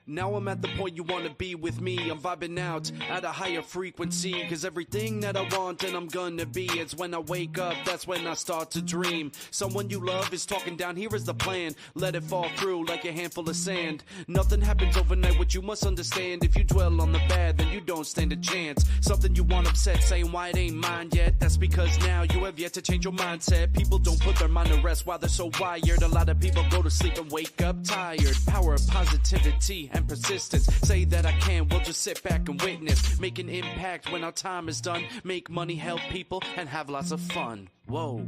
Now I'm at the point you wanna be with me. I'm vibing out at a higher frequency, cause everything that I want and I'm gonna be, it's when I wake up, that's when I start to dream. Someone you love is talking down, here is the plan. Let it fall through like a handful of sand. Nothing happens overnight, what you must understand. If you dwell on the bad, then you don't stand a chance. Something you want upset, saying why it ain't mine yet. That's because now you have yet to change your mindset. People don't put their mind to rest while they're so wired. A lot of people go to sleep and wake up tired. Power of positivity and persistence. Say that I can, we'll just sit back and witness. Make an impact when our time is done. Make money, help people, and have lots of fun. Whoa.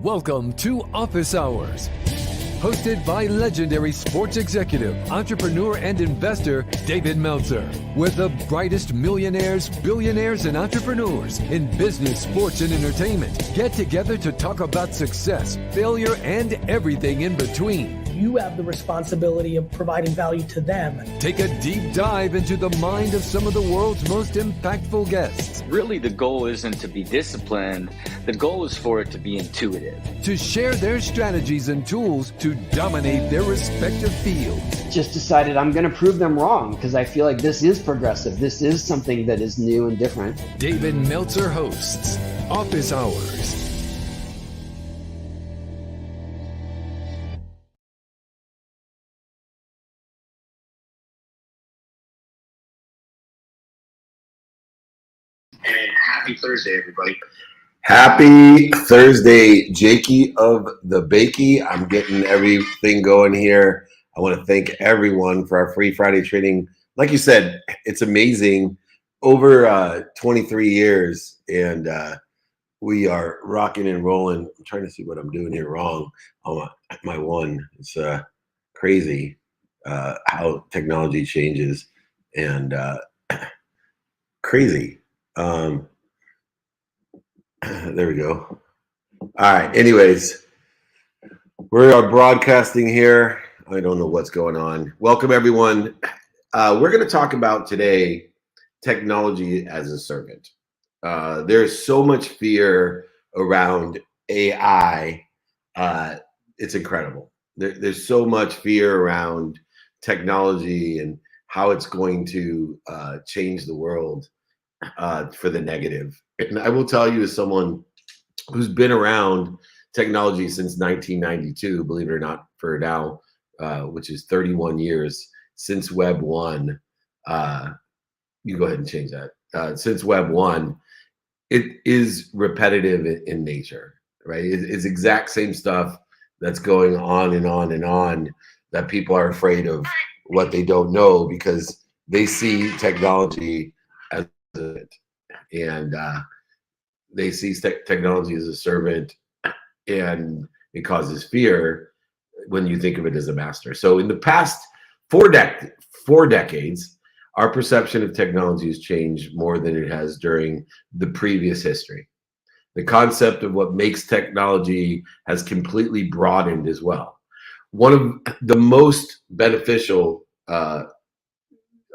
Welcome to Office Hours, hosted by legendary sports executive, entrepreneur, and investor David Meltzer, where the brightest millionaires, billionaires, and entrepreneurs in business, sports, and entertainment get together to talk about success, failure, and everything in between. You have the responsibility of providing value to them. Take a deep dive into the mind of some of the world's most impactful guests. Really, the goal isn't to be disciplined. The goal is for it to be intuitive. To share their strategies and tools to dominate their respective fields. Just decided I'm going to prove them wrong because I feel like this is progressive. This is something that is new and different. David Meltzer hosts Office Hours. And happy Thursday, everybody. Happy Thursday, Jakey of the Bakey. I'm getting everything going here. I want to thank everyone for our free Friday training. Like you said, it's amazing. Over 23 years, and we are rocking and rolling. I'm trying to see what I'm doing here wrong on my one. It's crazy how technology changes, and crazy. There we go. All right. Anyways, we are broadcasting here. I don't know what's going on. Welcome, everyone. We're going to talk about today technology as a servant. There's so much fear around AI. It's incredible. There's so much fear around technology and how it's going to change the world for the negative. And I will tell you, as someone who's been around technology since 1992, believe it or not, for now, which is 31 years since Web 1. You go ahead and change that. Since Web 1, it is repetitive in nature, right? It's exact same stuff that's going on and on and on, that people are afraid of what they don't know because they see technology as it. And they see technology as a servant, and it causes fear when you think of it as a master. So in the past four decades, our perception of technology has changed more than it has during the previous history. The concept of what makes technology has completely broadened as well. One of the most beneficial of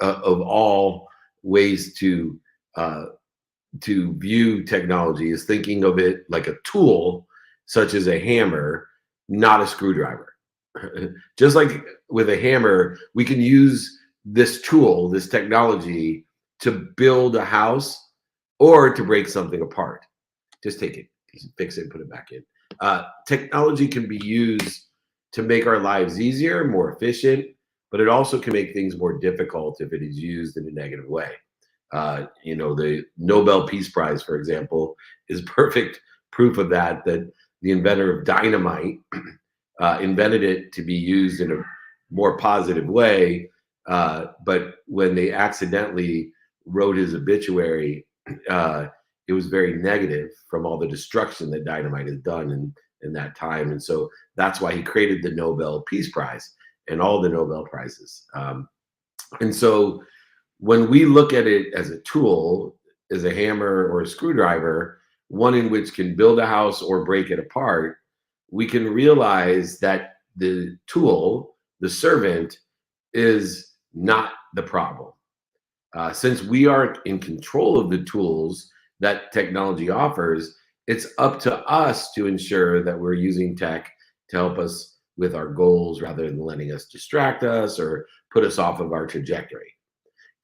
all ways to view technology is thinking of it like a tool, such as a hammer, not a screwdriver. Just like with a hammer, we can use this tool, this technology, to build a house or to break something apart. Just take it, fix it, put it back in. Technology can be used to make our lives easier, more efficient, but it also can make things more difficult if it is used in a negative way. The Nobel Peace Prize, for example, is perfect proof of that the inventor of dynamite invented it to be used in a more positive way. But when they accidentally wrote his obituary, it was very negative from all the destruction that dynamite has done in that time. And so that's why he created the Nobel Peace Prize and all the Nobel Prizes. And so when we look at it as a tool, as a hammer or a screwdriver, one in which can build a house or break it apart, we can realize that the tool, the servant, is not the problem. Since we are in control of the tools that technology offers, it's up to us to ensure that we're using tech to help us with our goals rather than letting us distract us or put us off of our trajectory.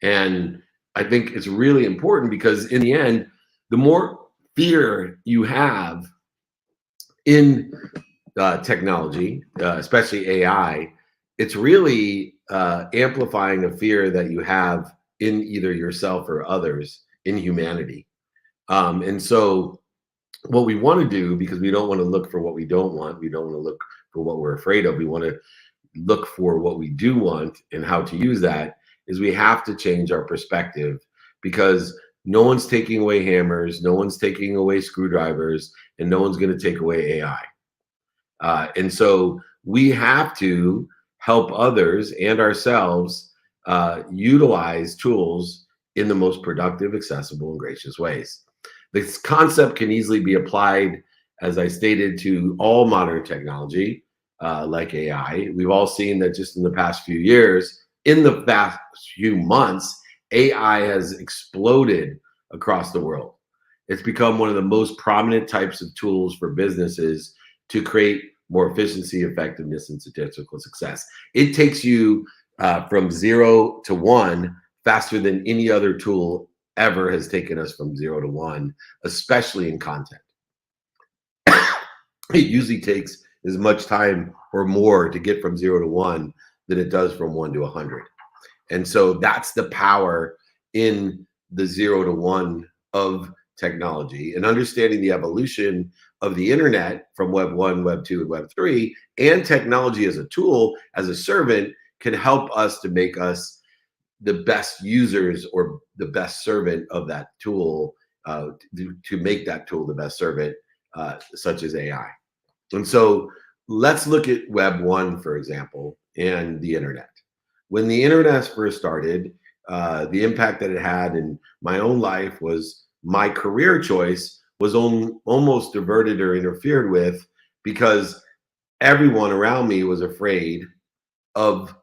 And I think it's really important because in the end, the more fear you have in technology, especially AI, it's really amplifying a fear that you have in either yourself or others in humanity. And so what we want to do, because we don't want to look for what we don't want, we don't want to look for what we're afraid of, we want to look for what we do want and how to use that, is we have to change our perspective, because no one's taking away hammers, no one's taking away screwdrivers, and no one's going to take away AI. And so we have to help others and ourselves utilize tools in the most productive, accessible, and gracious ways. This concept can easily be applied, as I stated, to all modern technology, like AI. We've all seen that just in the past few years, in the past few months, AI has exploded across the world. It's become one of the most prominent types of tools for businesses to create more efficiency, effectiveness, and statistical success. It takes you from 0 to 1 faster than any other tool ever has taken us from 0 to 1, especially in content. It usually takes as much time or more to get from 0 to 1 than it does from 1 to 100. And so that's the power in the 0 to 1 of technology, and understanding the evolution of the internet from Web 1, Web 2, and Web 3, and technology as a tool, as a servant, can help us to make us the best users or the best servant of that tool, to make that tool the best servant, such as AI. And so let's look at Web 1, for example, and the internet. When the internet first started, the impact that it had in my own life was my career choice was almost diverted or interfered with, because everyone around me was afraid of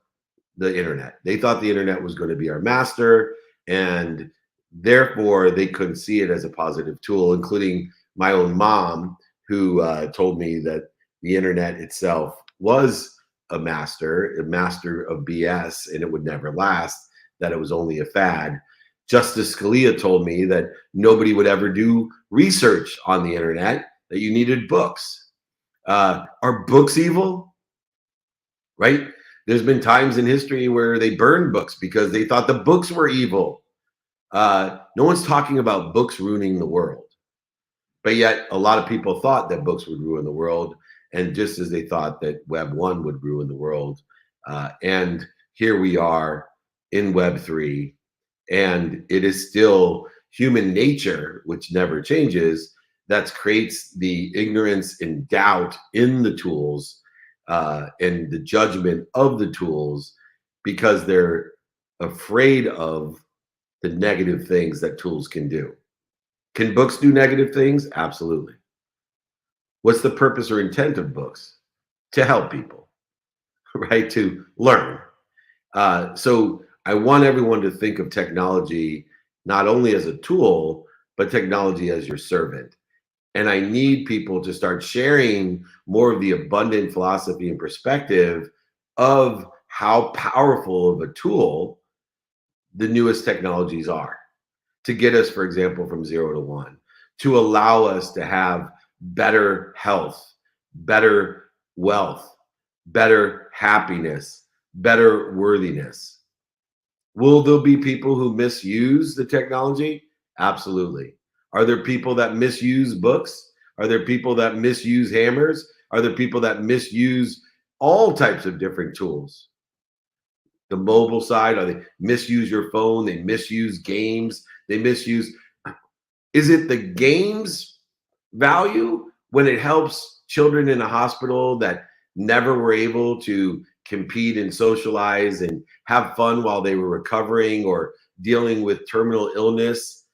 the internet. They thought the internet was going to be our master, and therefore they couldn't see it as a positive tool, including my own mom, who told me that the internet itself was a master of BS, and it would never last, that it was only a fad. Justice Scalia told me that nobody would ever do research on the internet, that you needed books. Are books evil? Right? There's been times in history where they burned books because they thought the books were evil. No one's talking about books ruining the world. But yet a lot of people thought that books would ruin the world, and just as they thought that Web 1 would ruin the world. And here we are in Web 3, and it is still human nature, which never changes, that creates the ignorance and doubt in the tools, and the judgment of the tools, because they're afraid of the negative things that tools can do. Can books do negative things? Absolutely. What's the purpose or intent of books? To help people, right? To learn. So I want everyone to think of technology not only as a tool, but technology as your servant. And I need people to start sharing more of the abundant philosophy and perspective of how powerful of a tool the newest technologies are, to get us, for example, from 0 to 1, to allow us to have better health, better wealth, better happiness, better worthiness. Will there be people who misuse the technology? Absolutely. Are there people that misuse books? Are there people that misuse hammers? Are there people that misuse all types of different tools? The mobile side, are they misuse your phone? They misuse games. They misuse. Is it the games value when it helps children in a hospital that never were able to compete and socialize and have fun while they were recovering or dealing with terminal illness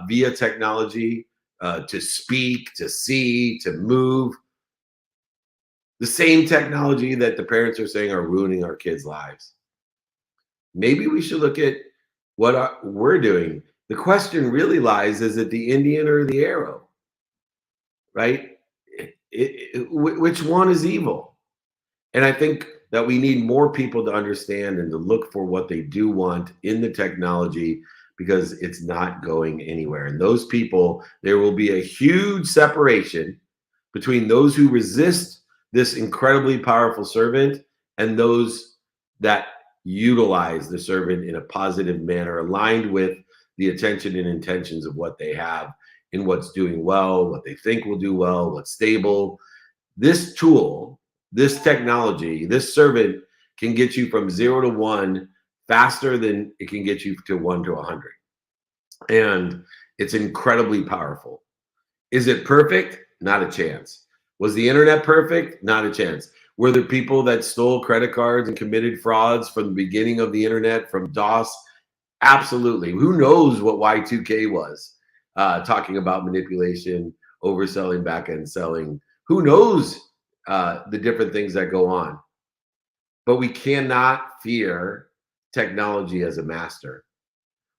via technology, to speak, to see, to move? The same technology that the parents are saying are ruining our kids' lives. Maybe we should look at what we're doing. The question really lies, is it the Indian or the arrow? Right? Which one is evil? And I think that we need more people to understand and to look for what they do want in the technology, because it's not going anywhere. And those people, there will be a huge separation between those who resist this incredibly powerful servant and those that utilize the servant in a positive manner, aligned with the attention and intentions of what they have and what's doing well, what they think will do well, what's stable. This tool, this technology, this servant can get you from 0 to 1 faster than it can get you to 1 to 100. And it's incredibly powerful. Is it perfect? Not a chance. Was the internet perfect? Not a chance. Were there people that stole credit cards and committed frauds from the beginning of the internet, from DOS? Absolutely. Who knows what Y2K was? Talking about manipulation, overselling, back-end selling. Who knows the different things that go on? But we cannot fear technology as a master.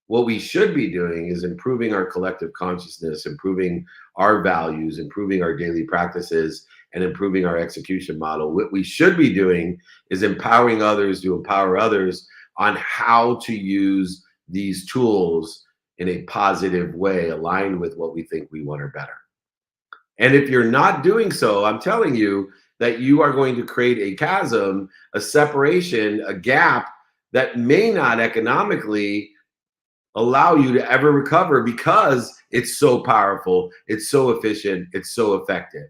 What we should be doing is improving our collective consciousness, improving our values, improving our daily practices, and improving our execution model. What we should be doing is empowering others to empower others on how to use these tools in a positive way, aligned with what we think we want or better. And if you're not doing so, I'm telling you that you are going to create a chasm, a separation, a gap that may not economically allow you to ever recover, because it's so powerful, it's so efficient, it's so effective.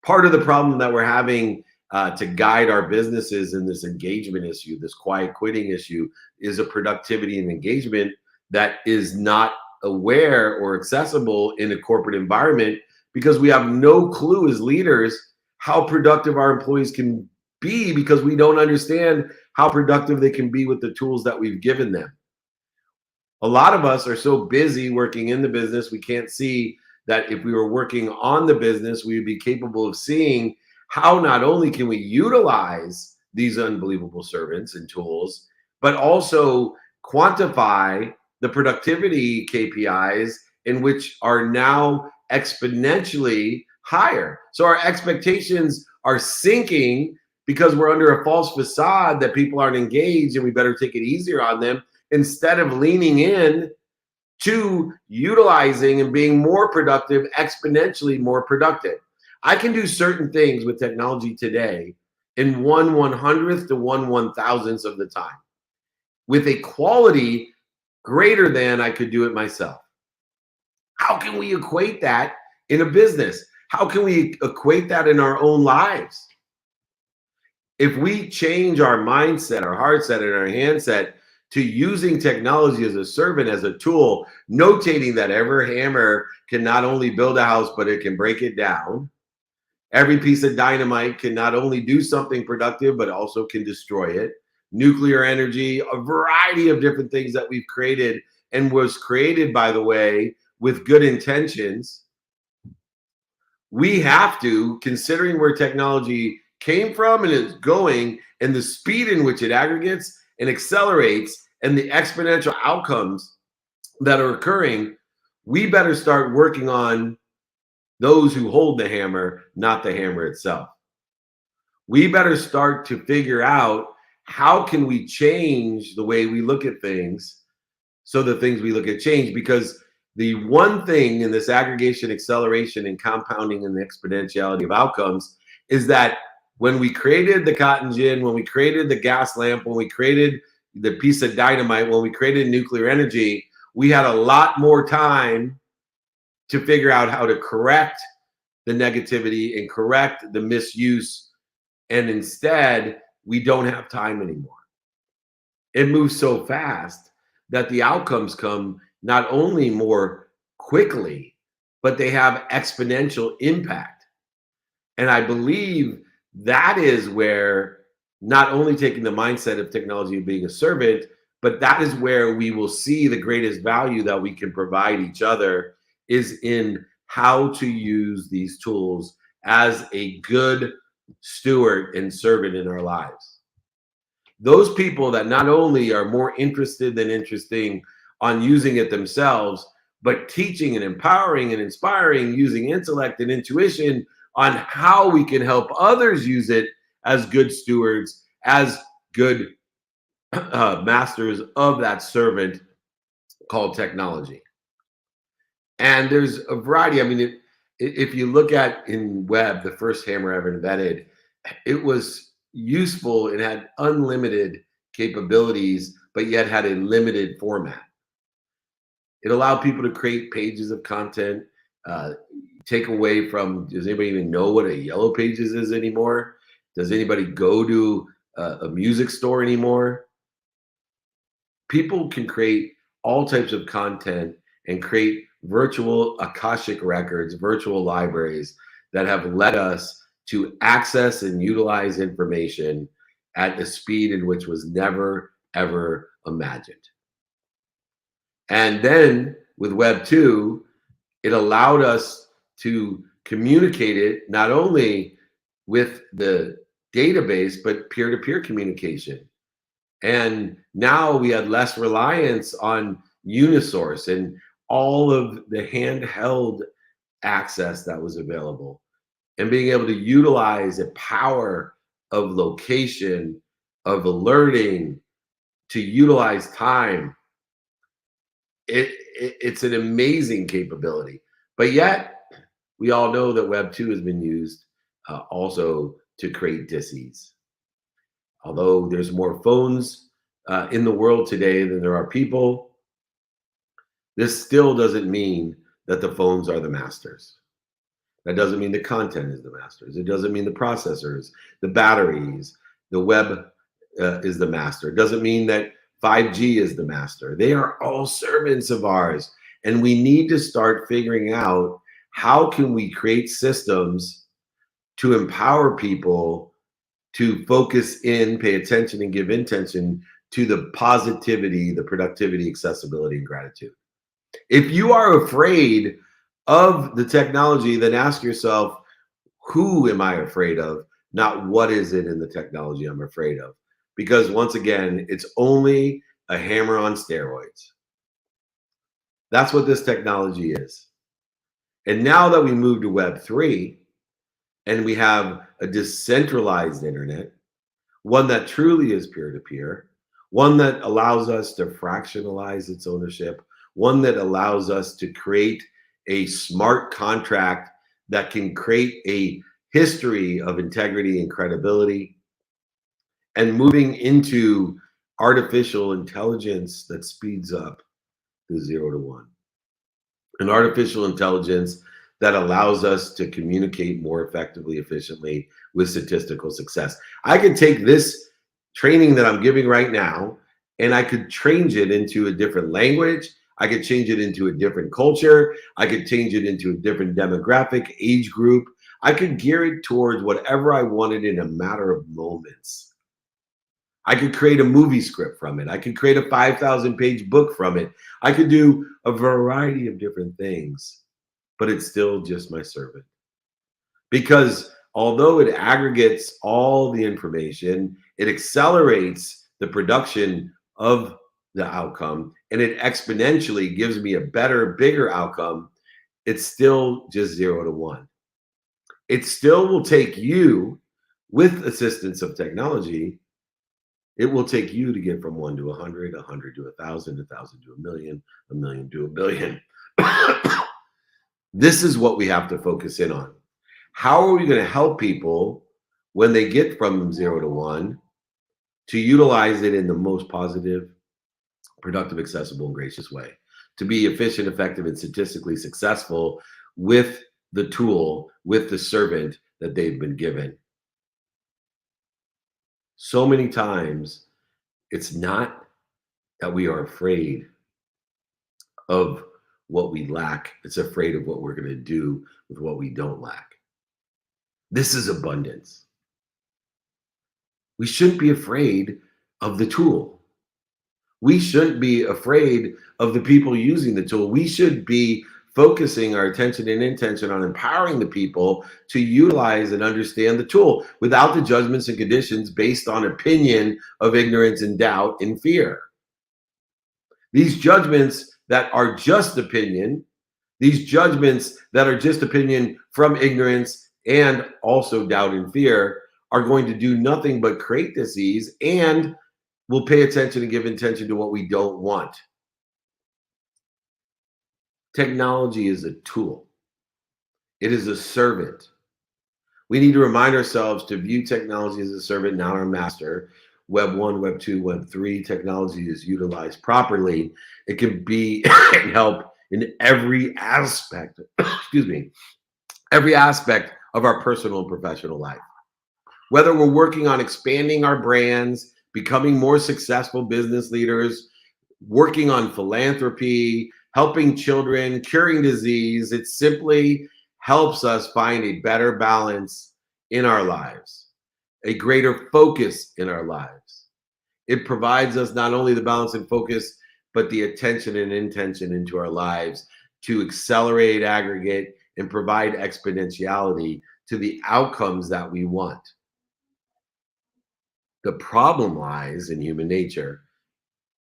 Part of the problem that we're having to guide our businesses in this engagement issue, this quiet quitting issue, is a productivity and engagement that is not aware or accessible in a corporate environment, because we have no clue as leaders how productive our employees can be, because we don't understand how productive they can be with the tools that we've given them. A lot of us are so busy working in the business, we can't see that if we were working on the business, we would be capable of seeing how not only can we utilize these unbelievable servants and tools, but also quantify the productivity KPIs in which are now exponentially higher. So our expectations are sinking because we're under a false facade that people aren't engaged and we better take it easier on them, instead of leaning in to utilizing and being more productive, exponentially more productive. I can do certain things with technology today in 1/100th to 1/1000th of the time, with a quality greater than I could do it myself. How can we equate that in a business? How can we equate that in our own lives? If we change our mindset, our heart set, and our handset to using technology as a servant, as a tool, notating that every hammer can not only build a house, but it can break it down. Every piece of dynamite can not only do something productive, but also can destroy it. Nuclear energy, a variety of different things that we've created, and was created, by the way, with good intentions. We have to, considering where technology came from and is going, and the speed in which it aggregates and accelerates, and the exponential outcomes that are occurring, we better start working on those who hold the hammer, not the hammer itself. We better start to figure out, how can we change the way we look at things so the things we look at change? Because the one thing in this aggregation, acceleration, and compounding and the exponentiality of outcomes is that when we created the cotton gin, when we created the gas lamp, when we created the piece of dynamite, when we created nuclear energy, we had a lot more time to figure out how to correct the negativity and correct the misuse. And instead, we don't have time anymore. It moves so fast that the outcomes come not only more quickly, but they have exponential impact. And I believe that is where not only taking the mindset of technology and being a servant, but that is where we will see the greatest value that we can provide each other is in how to use these tools as a good steward and servant in our lives. Those people that not only are more interested than interesting on using it themselves, but teaching and empowering and inspiring, using intellect and intuition on how we can help others use it as good stewards, as good masters of that servant called technology. And there's a variety. I mean, if you look at in web, the first hammer ever invented, it was useful. It had unlimited capabilities, but yet had a limited format. It allowed people to create pages of content, take away from, does anybody even know what a Yellow Pages is anymore? Does anybody go to a music store anymore? People can create all types of content and create virtual Akashic records, virtual libraries that have led us to access and utilize information at a speed in which was never, ever imagined. And then with Web 2, it allowed us to communicate it not only with the database, but peer-to-peer communication. And now we had less reliance on Unisource and all of the handheld access that was available, and being able to utilize the power of location, of alerting, to utilize time. It's an amazing capability. But yet, we all know that Web 2 has been used also to create dis-ease. Although there's more phones in the world today than there are people, this still doesn't mean that the phones are the masters. That doesn't mean the content is the masters. It doesn't mean the processors, the batteries, the web is the master. It doesn't mean that 5G is the master. They are all servants of ours. And we need to start figuring out how can we create systems to empower people to focus in, pay attention, and give intention to the positivity, the productivity, accessibility, and gratitude. If you are afraid of the technology, then ask yourself, who am I afraid of? Not what is it in the technology I'm afraid of? Because once again, it's only a hammer on steroids. That's what this technology is. And now that we move to Web 3 and we have a decentralized internet, one that truly is peer-to-peer, one that allows us to fractionalize its ownership, one that allows us to create a smart contract that can create a history of integrity and credibility, and moving into artificial intelligence that speeds up the 0 to 1. An artificial intelligence that allows us to communicate more effectively, efficiently, with statistical success. I could take this training that I'm giving right now, and I could change it into a different language. I could change it into a different culture. I could change it into a different demographic, age group. I could gear it towards whatever I wanted in a matter of moments. I could create a movie script from it. I could create a 5,000-page book from it. I could do a variety of different things, but it's still just my servant. Because although it aggregates all the information, it accelerates the production of the outcome, and it exponentially gives me a better, bigger outcome, it's still just 0 to 1. It still will take you, with assistance of technology, it will take you to get from 1 to 100, 100 to 1,000, 1,000 to 1,000,000, 1,000,000 to 1,000,000,000. This is what we have to focus in on. How are we going to help people when they get from 0 to 1 to utilize it in the most positive, productive, accessible, and gracious way, to be efficient, effective, and statistically successful with the tool, with the servant that they've been given. So many times, it's not that we are afraid of what we lack. It's afraid of what we're going to do with what we don't lack. This is abundance. We shouldn't be afraid of the tool. We shouldn't be afraid of the people using the tool. We should be focusing our attention and intention on empowering the people to utilize and understand the tool without the judgments and conditions based on opinion of ignorance and doubt and fear. These judgments that are just opinion, these judgments that are just opinion from ignorance and also doubt and fear, are going to do nothing but create disease, and will pay attention and give attention to what we don't want. Technology is a tool. It is a servant. We need to remind ourselves to view technology as a servant, not our master. Web 1, Web 2, Web 3, technology is utilized properly. It can be and help in every aspect, every aspect of our personal and professional life. Whether we're working on expanding our brands, becoming more successful business leaders, working on philanthropy, helping children, curing disease, it simply helps us find a better balance in our lives, a greater focus in our lives. It provides us not only the balance and focus, but the attention and intention into our lives to accelerate, aggregate, and provide exponentiality to the outcomes that we want. The problem lies in human nature,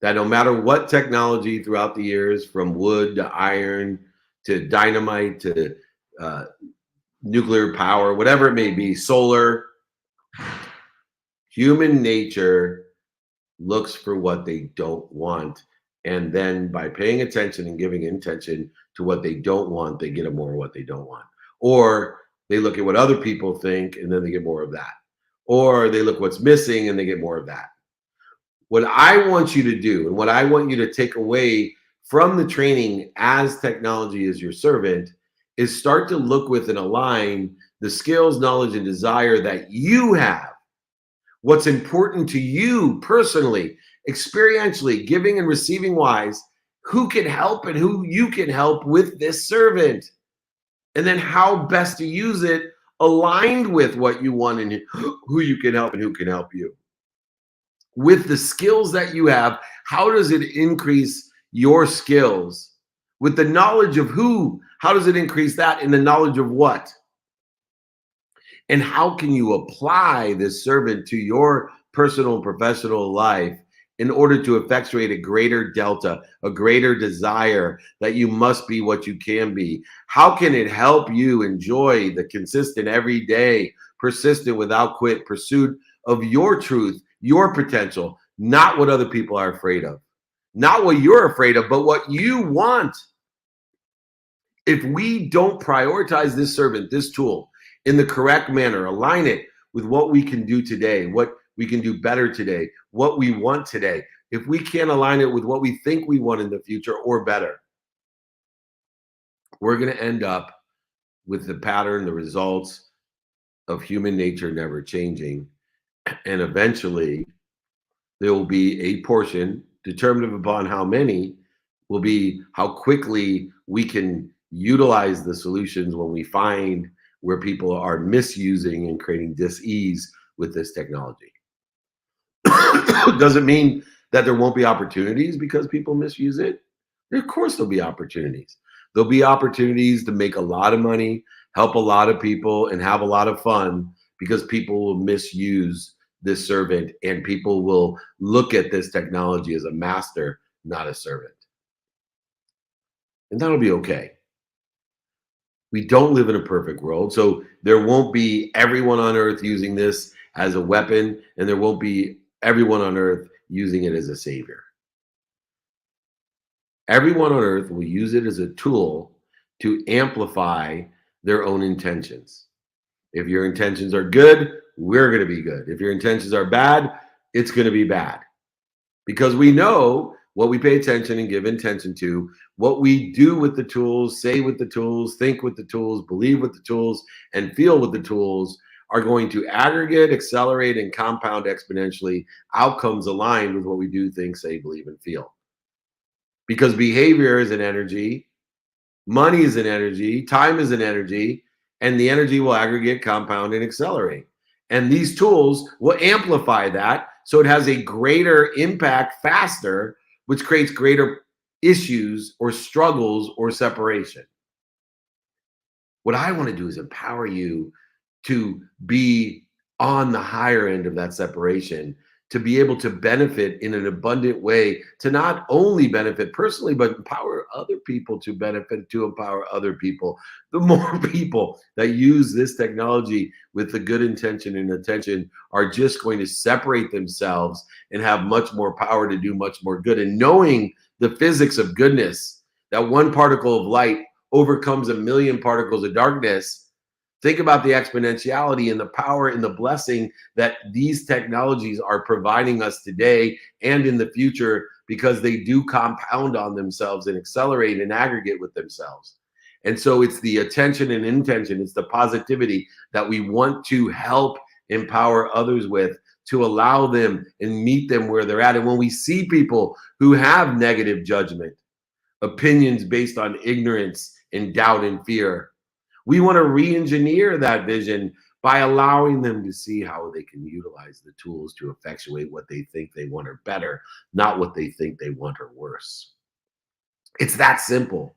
that no matter what technology throughout the years, from wood to iron to dynamite to nuclear power, whatever it may be, solar, human nature looks for what they don't want. And then by paying attention and giving intention to what they don't want, they get more of what they don't want. Or they look at what other people think and then they get more of that. Or they look what's missing and they get more of that. What I want you to do, and what I want you to take away from the training as technology is your servant, is start to look with and align the skills, knowledge, and desire that you have. What's important to you personally, experientially, giving and receiving wise, who can help and who you can help with this servant. And then how best to use it aligned with what you want and who you can help and who can help you. With the skills that you have, how does it increase your skills? With the knowledge of who, how does it increase that in the knowledge of what? And how can you apply this servant to your personal and professional life in order to effectuate a greater delta, a greater desire that you must be what you can be? How can it help you enjoy the consistent, everyday, persistent, without quit pursuit of your truth, your potential, not what other people are afraid of, not what you're afraid of, but what you want? If we don't prioritize this servant, this tool, in the correct manner, align it with what we can do today, what we can do better today, what we want today, if we can't align it with what we think we want in the future or better, we're going to end up with the pattern, the results of human nature never changing. And eventually there will be a portion determinative upon how many will be how quickly we can utilize the solutions when we find where people are misusing and creating dis-ease with this technology. Doesn't mean that there won't be opportunities because people misuse it. Of course there'll be opportunities. There'll be opportunities to make a lot of money, help a lot of people, and have a lot of fun because people will misuse this servant and people will look at this technology as a master, not a servant. And that'll be okay. We don't live in a perfect world, so there won't be everyone on earth using this as a weapon, and there won't be everyone on earth using it as a savior. Everyone on earth will use it as a tool to amplify their own intentions. If your intentions are good, we're going to be good. If your intentions are bad, it's going to be bad. Because we know what we pay attention and give intention to, what we do with the tools, say with the tools, think with the tools, believe with the tools, and feel with the tools are going to aggregate, accelerate, and compound exponentially outcomes aligned with what we do, think, say, believe, and feel. Because behavior is an energy, money is an energy, time is an energy, and the energy will aggregate, compound, and accelerate. And these tools will amplify that so it has a greater impact faster, which creates greater issues or struggles or separation. What I want to do is empower you to be on the higher end of that separation, to be able to benefit in an abundant way, to not only benefit personally, but empower other people to benefit, to empower other people. The more people that use this technology with the good intention and attention are just going to separate themselves and have much more power to do much more good. And knowing the physics of goodness, that one particle of light overcomes 1,000,000 particles of darkness. Think about the exponentiality and the power and the blessing that these technologies are providing us today and in the future, because they do compound on themselves and accelerate and aggregate with themselves. And so it's the attention and intention, it's the positivity that we want to help empower others with, to allow them and meet them where they're at. And when we see people who have negative judgment, opinions based on ignorance and doubt and fear, we want to re-engineer that vision by allowing them to see how they can utilize the tools to effectuate what they think they want or better, not what they think they want or worse. It's that simple.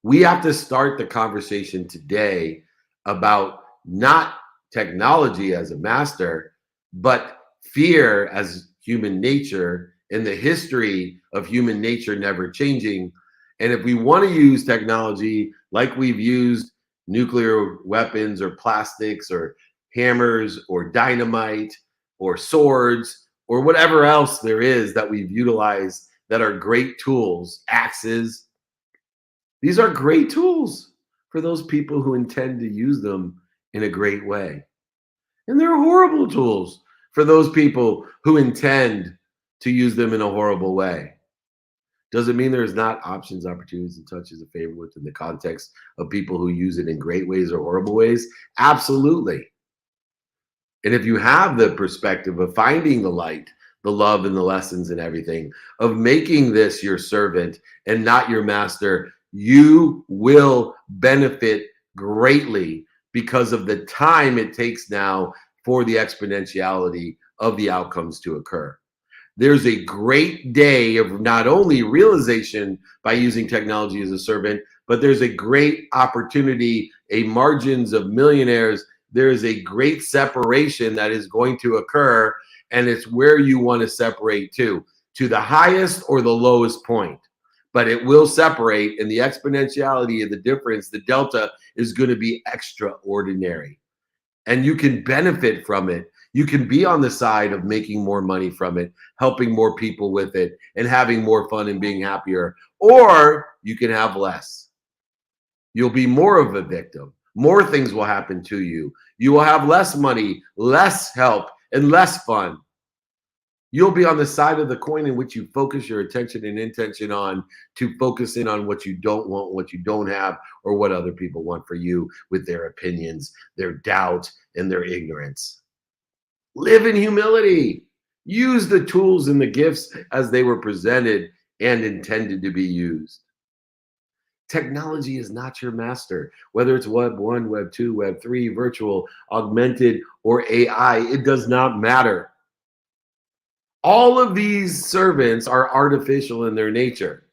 We have to start the conversation today about not technology as a master, but fear as human nature and the history of human nature never changing. And if we want to use technology like we've used nuclear weapons or plastics or hammers or dynamite or swords or whatever else there is that we've utilized that are great tools, axes, these are great tools for those people who intend to use them in a great way. And they're horrible tools for those people who intend to use them in a horrible way. Does it mean there's not options, opportunities, and touches of favor within the context of people who use it in great ways or horrible ways? Absolutely. And if you have the perspective of finding the light, the love, and the lessons and everything, of making this your servant and not your master, you will benefit greatly because of the time it takes now for the exponentiality of the outcomes to occur. There's a great day of not only realization by using technology as a servant, but there's a great opportunity, a margins of millionaires. There's a great separation that is going to occur, and it's where you want to separate to the highest or the lowest point. But it will separate, and the exponentiality of the difference, the delta, is going to be extraordinary. And you can benefit from it. You can be on the side of making more money from it, helping more people with it, and having more fun and being happier. Or you can have less. You'll be more of a victim. More things will happen to you. You will have less money, less help, and less fun. You'll be on the side of the coin in which you focus your attention and intention on, to focus in on what you don't want, what you don't have, or what other people want for you with their opinions, their doubt, and their ignorance. Live in humility. Use the tools and the gifts as they were presented and intended to be used. Technology is not your master. Whether it's Web 1, Web 2, Web 3, virtual, augmented, or AI, it does not matter. All of these servants are artificial in their nature.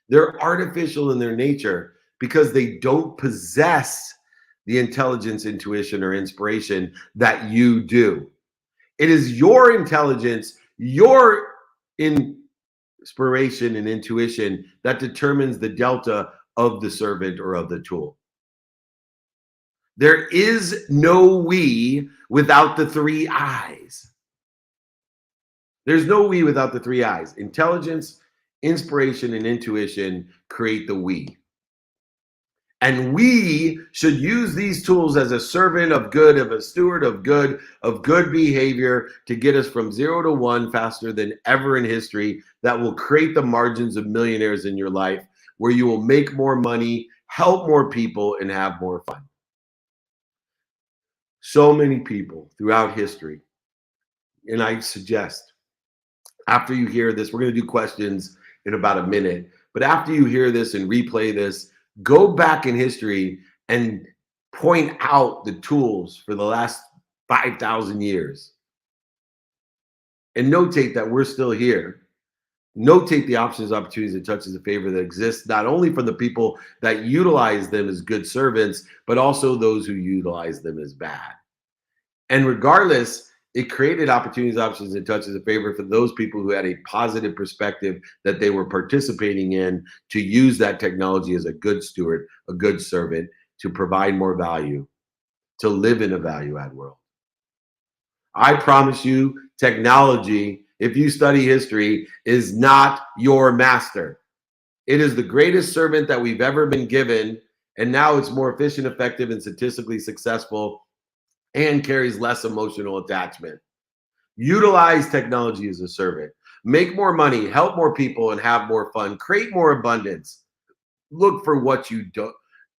They're artificial in their nature because they don't possess the intelligence, intuition, or inspiration that you do. It is your intelligence, your inspiration and intuition that determines the delta of the servant or of the tool. There is no we without the three I's. There's no we without the three I's. Intelligence, inspiration, and intuition create the we. And we should use these tools as a servant of good, of a steward of good behavior to get us from 0 to 1 faster than ever in history. That will create the margins of millionaires in your life, where you will make more money, help more people, and have more fun. So many people throughout history, and I suggest after you hear this, we're going to do questions in about a minute, but after you hear this and replay this, go back in history and point out the tools for the last 5,000 years and notate that we're still here. Notate the options, opportunities, and touches of favor that exist, not only from the people that utilize them as good servants, but also those who utilize them as bad. And regardless, it created opportunities, options, and touches of favor for those people who had a positive perspective that they were participating in to use that technology as a good steward, a good servant, to provide more value, to live in a value-add world. I promise you, technology, if you study history, is not your master. It is the greatest servant that we've ever been given, and now it's more efficient, effective, and statistically successful, and carries less emotional attachment. Utilize technology as a servant. Make more money, help more people, and have more fun. Create more abundance. Look for what you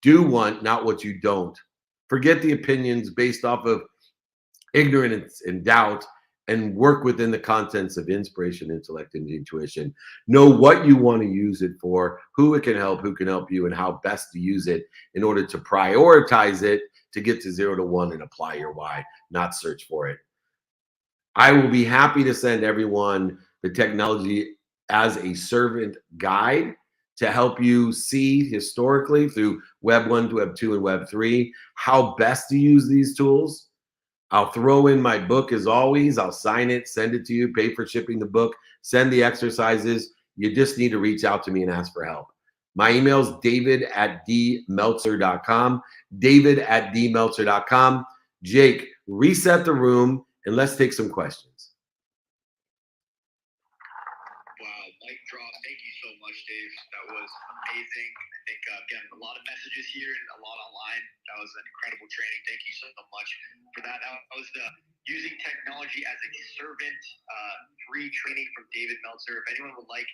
do want, not what you don't. Forget the opinions based off of ignorance and doubt, and work within the contents of inspiration, intellect, and intuition. Know what you want to use it for, who it can help you, and how best to use it in order to prioritize it to get to 0 to 1 and apply your why, not search for it. I will be happy to send everyone the technology as a servant guide to help you see historically through Web 1, Web 2, and Web 3 how best to use these tools. I'll throw in my book as always. I'll sign it, send it to you, pay for shipping the book, send the exercises. You just need to reach out to me and ask for help. My email is david@dmeltzer.com, david@dmeltzer.com. Jake, reset the room and let's take some questions. Wow, mic drop. Thank you so much, Dave. That was amazing. I think, again, a lot of messages here and a lot online. That was an incredible training. Thank you so much for that. That was the Using Technology as a Servant free training from David Meltzer. If anyone would like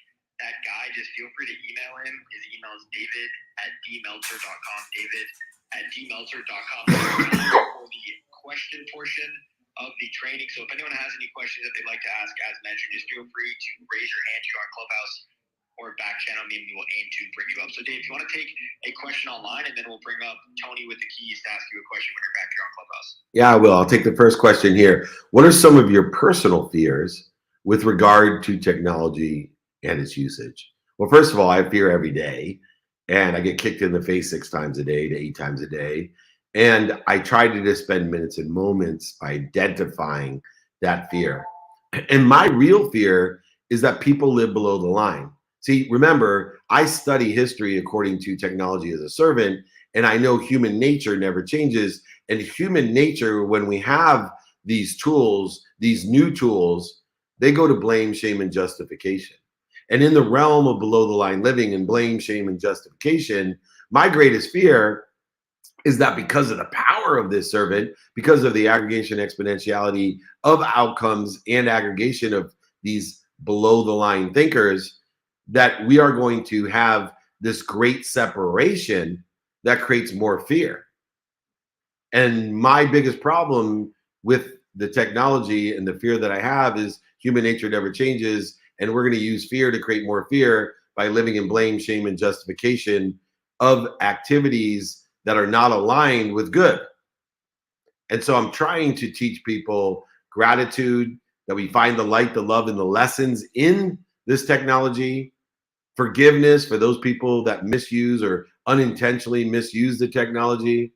that guy, just feel free to email him. His email is david@dmeltzer.com, david@dmeltzer.com for the question portion of the training. So if anyone has any questions that they'd like to ask, as mentioned, just feel free to raise your hand here on Clubhouse or back channel me, and we will aim to bring you up. So Dave, if you want to take a question online, and then we'll bring up Tony with the keys to ask you a question when you're back here on Clubhouse. Yeah, I will. I'll take the first question here. What are some of your personal fears with regard to technology and its usage? Well, first of all, I have fear every day, and I get kicked in the face 6 times a day to 8 times a day. And I try to just spend minutes and moments by identifying that fear. And my real fear is that people live below the line. See, remember, I study history according to technology as a servant, and I know human nature never changes. And human nature, when we have these tools, these new tools, they go to blame, shame, and justification. And in the realm of below the line living and blame, shame, and justification, my greatest fear is that because of the power of this servant, because of the aggregation exponentiality of outcomes and aggregation of these below the line thinkers, that we are going to have this great separation that creates more fear. And my biggest problem with the technology and the fear that I have is human nature never changes. And we're going to use fear to create more fear by living in blame, shame, and justification of activities that are not aligned with good. And so I'm trying to teach people gratitude, that we find the light, the love, and the lessons in this technology, forgiveness for those people that misuse or unintentionally misuse the technology,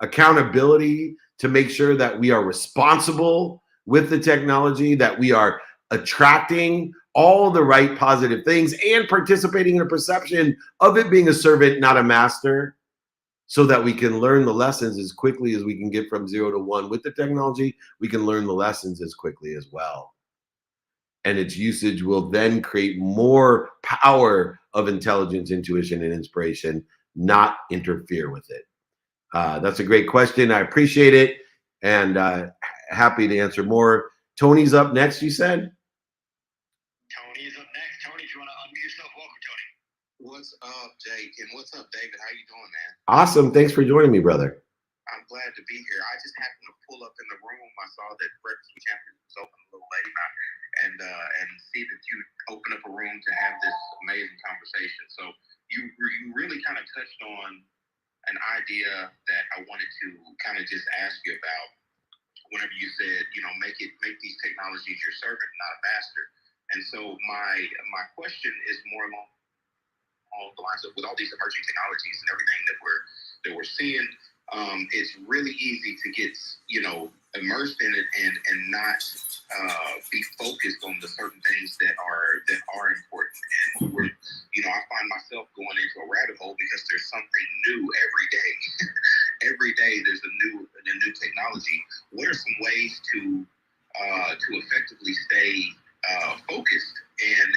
accountability to make sure that we are responsible with the technology, that we are attracting all the right positive things and participating in a perception of it being a servant, not a master, so that we can learn the lessons as quickly as we can get from 0 to 1 with the technology. We can learn the lessons as quickly as well. And its usage will then create more power of intelligence, intuition, and inspiration, not interfere with it? That's a great question. I appreciate it, and happy to answer more. Tony's up next, you said? Tony is up next. Tony, if you want to unmute yourself, welcome, Tony. What's up, Jake? And what's up, David? How you doing, man? Awesome. Thanks for joining me, brother. I'm glad to be here. I just happened to pull up in the room. I saw that Breakfast with Champions was open a little late, and see that you open up a room to have this amazing conversation. So you really kind of touched on an idea that I wanted to kind of just ask you about. Whenever you said, make these technologies your servant, not a master. And so my question is more along the lines of, with all these emerging technologies and everything that we're seeing, it's really easy to get immersed in it and not be focused on the certain things that are important. And I find myself going into a rabbit hole because there's something new every day. Every day there's a new technology. What are some ways to effectively stay focused and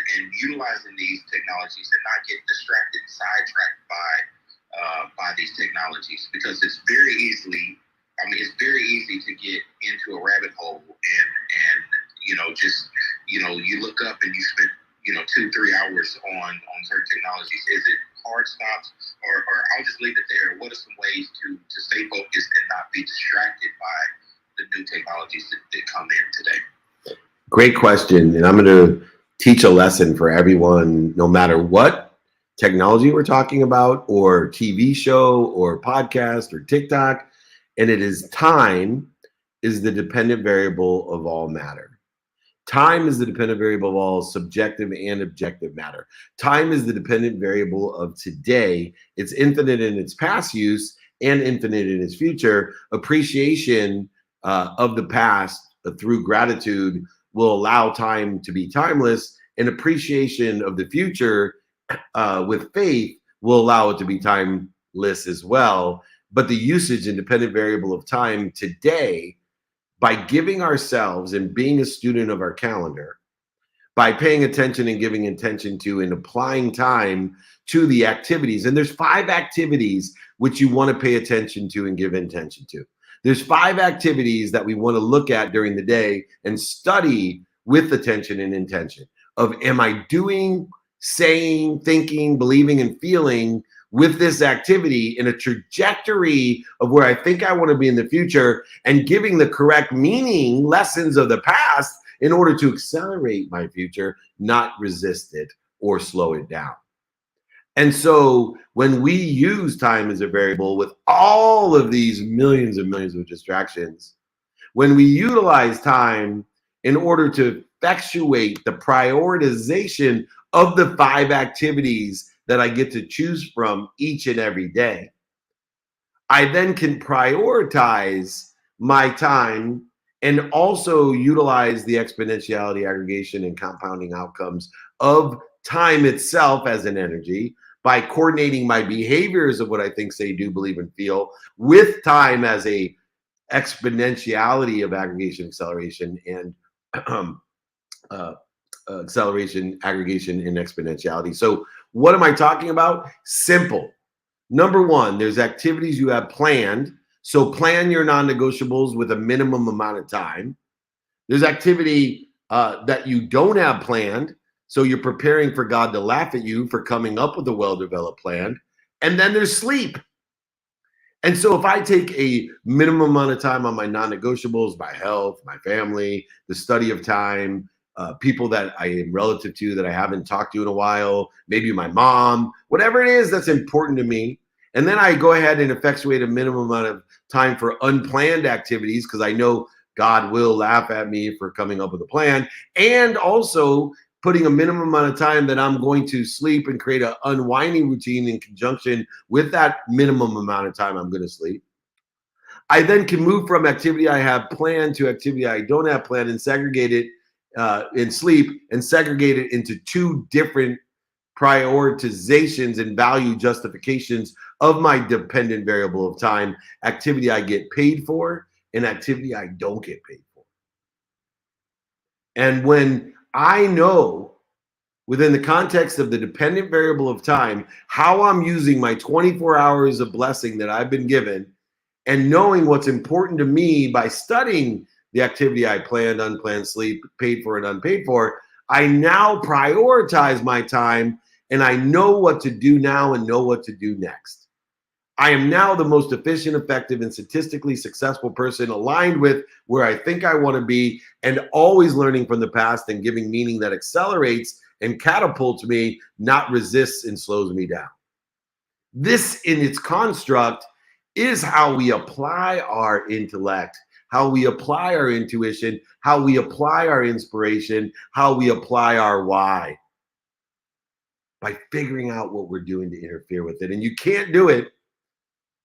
utilizing these technologies and not get distracted and sidetracked by these technologies? Because it's very easy to get into a rabbit hole and you look up and you spend 2-3 hours on certain technologies. Is it hard stops, or I'll just leave it there? What are some ways to stay focused and not be distracted by the new technologies that come in today? Great question. And I'm going to teach a lesson for everyone, no matter what technology we're talking about, or TV show, or podcast, or TikTok. And it is time is the dependent variable of all matter. Time is the dependent variable of all subjective and objective matter. Time is the dependent variable of today. It's infinite in its past use and infinite in its future. Appreciation of the past through gratitude will allow time to be timeless, and appreciation of the future with faith will allow it to be timeless as well. But the usage and dependent variable of time today, by giving ourselves and being a student of our calendar, by paying attention and giving attention to and applying time to the activities. And there's 5 activities which you want to pay attention to and give attention to. There's 5 activities that we want to look at during the day and study with attention and intention of, am I doing, saying, thinking, believing, and feeling with this activity in a trajectory of where I think I want to be in the future, and giving the correct meaning, lessons of the past in order to accelerate my future, not resist it or slow it down. And so when we use time as a variable with all of these millions and millions of distractions, when we utilize time in order to effectuate the prioritization of the 5 activities that I get to choose from each and every day, I then can prioritize my time and also utilize the exponentiality, aggregation, and compounding outcomes of time itself as an energy by coordinating my behaviors of what I think, say, do, believe, and feel with time as a exponentiality of aggregation, acceleration, and acceleration, aggregation, and exponentiality. So what am I talking about? Simple. Number 1, there's activities you have planned. So plan your non-negotiables with a minimum amount of time. There's activity that you don't have planned. So you're preparing for God to laugh at you for coming up with a well-developed plan. And then there's sleep. And so if I take a minimum amount of time on my non-negotiables, my health, my family, the study of time, people that I am relative to that I haven't talked to in a while, maybe my mom, whatever it is that's important to me. And then I go ahead and effectuate a minimum amount of time for unplanned activities, because I know God will laugh at me for coming up with a plan, and also putting a minimum amount of time that I'm going to sleep and create an unwinding routine in conjunction with that minimum amount of time I'm going to sleep. I then can move from activity I have planned to activity I don't have planned and segregate it in sleep, and segregate it into 2 different prioritizations and value justifications of my dependent variable of time: activity I get paid for and activity I don't get paid for. And when I know within the context of the dependent variable of time, how I'm using my 24 hours of blessing that I've been given, and knowing what's important to me by studying the activity I planned, unplanned, sleep, paid for and unpaid for, I now prioritize my time, and I know what to do now and know what to do next. I am now the most efficient, effective, and statistically successful person aligned with where I think I want to be, and always learning from the past and giving meaning that accelerates and catapults me, not resists and slows me down. This in its construct is how we apply our intellect, how we apply our intuition, how we apply our inspiration, how we apply our why, by figuring out what we're doing to interfere with it. And you can't do it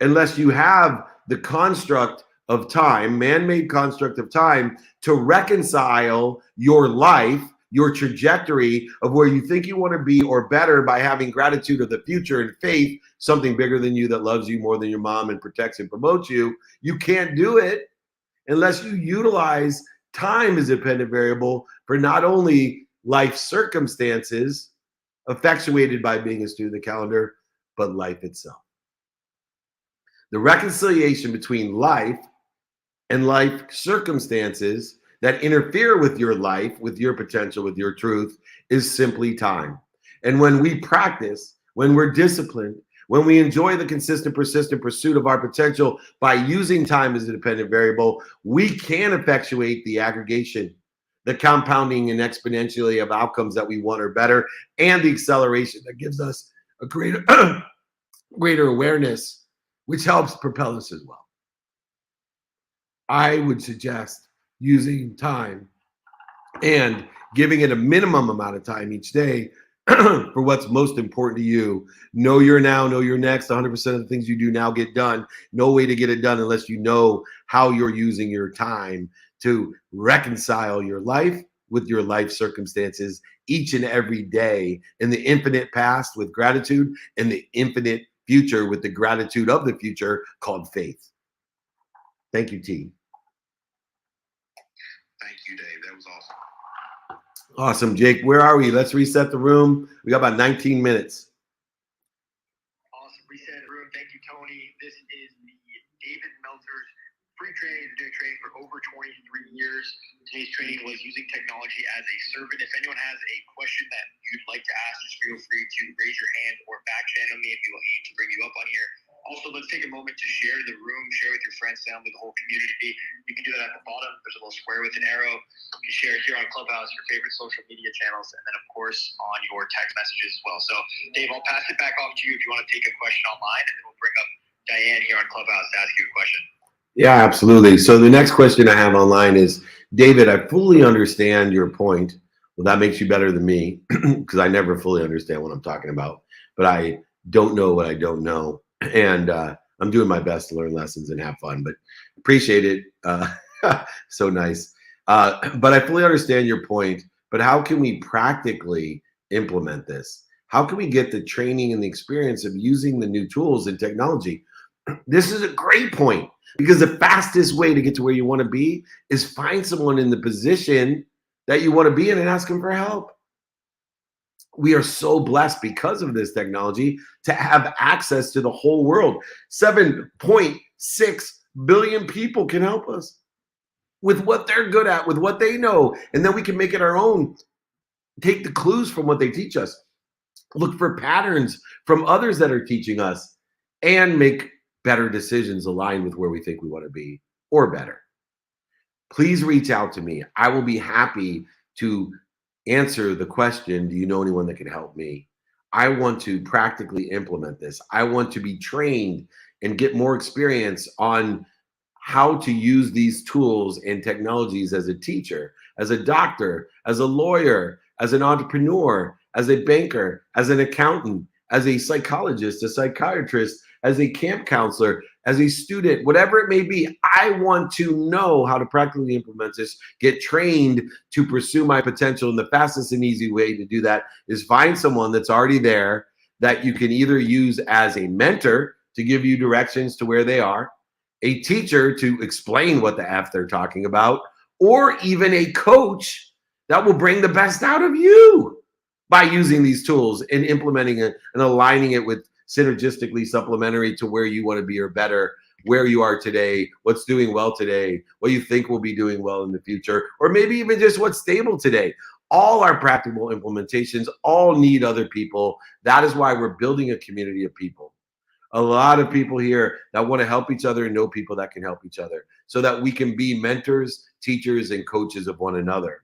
unless you have the construct of time, man-made construct of time, to reconcile your life, your trajectory of where you think you want to be or better, by having gratitude of the future and faith, something bigger than you that loves you more than your mom and protects and promotes you. You can't do it unless you utilize time as a dependent variable for not only life circumstances effectuated by being a student of the calendar, but life itself. The reconciliation between life and life circumstances that interfere with your life, with your potential, with your truth, is simply time. And when we practice, when we're disciplined, when we enjoy the consistent, persistent pursuit of our potential by using time as a dependent variable, we can effectuate the aggregation, the compounding and exponentially of outcomes that we want or better, and the acceleration that gives us a greater, greater awareness, which helps propel us as well. I would suggest using time and giving it a minimum amount of time each day for what's most important to you. Know your now, know your next. 100% of the things you do now get done. No way to get it done unless you know how you're using your time to reconcile your life with your life circumstances each and every day, in the infinite past with gratitude, and the infinite future with the gratitude of the future called faith. Thank you, T. Thank you, Dave. That was awesome. Awesome, Jake. Where are we? Let's reset the room. We got about 19 minutes. Awesome. Reset the room. Thank you, Tony. This is the David Meltzer's free training. He's been doing training for over 23 years. Today's training was using technology as a servant. If anyone has a question that you'd like to ask, just feel free to raise your hand or back channel me, and we will aim to bring you up on here. Also, let's take a moment to share the room, share with your friends, family, the whole community. You can do that at the bottom. There's a little square with an arrow. You can share it here on Clubhouse, your favorite social media channels, and then, of course, on your text messages as well. So, Dave, I'll pass it back off to you if you want to take a question online, and then we'll bring up Diane here on Clubhouse to ask you a question. Yeah, absolutely. So the next question I have online is, David, I fully understand your point. Well, that makes you better than me, because I never fully understand what I'm talking about. But I don't know what I don't know. And I'm doing my best to learn lessons and have fun, but appreciate it. So nice. But I fully understand your point, but how can we practically implement this? How can we get the training and the experience of using the new tools and technology? This is a great point, because the fastest way to get to where you want to be is find someone in the position that you want to be in and ask them for help. We are so blessed because of this technology to have access to the whole world. 7.6 billion people can help us with what they're good at, with what they know. And then we can make it our own. Take the clues from what they teach us. Look for patterns from others that are teaching us, and make better decisions aligned with where we think we want to be, or better. Please reach out to me. I will be happy to answer the question, do you know anyone that can help me? I want to practically implement this. I want to be trained and get more experience on how to use these tools and technologies as a teacher, as a doctor, as a lawyer, as an entrepreneur, as a banker, as an accountant, as a psychologist, a psychiatrist, as a camp counselor, as a student, whatever it may be. I want to know how to practically implement this, get trained to pursue my potential. And the fastest and easy way to do that is find someone that's already there that you can either use as a mentor to give you directions to where they are, a teacher to explain what the F they're talking about, or even a coach that will bring the best out of you. by using these tools and implementing it and aligning it with synergistically supplementary to where you want to be or better, where you are today, what's doing well today, what you think will be doing well in the future, or maybe even just what's stable today. All our practical implementations all need other people. That is why we're building a community of people. A lot of people here that want to help each other and know people that can help each other so that we can be mentors, teachers, and coaches of one another.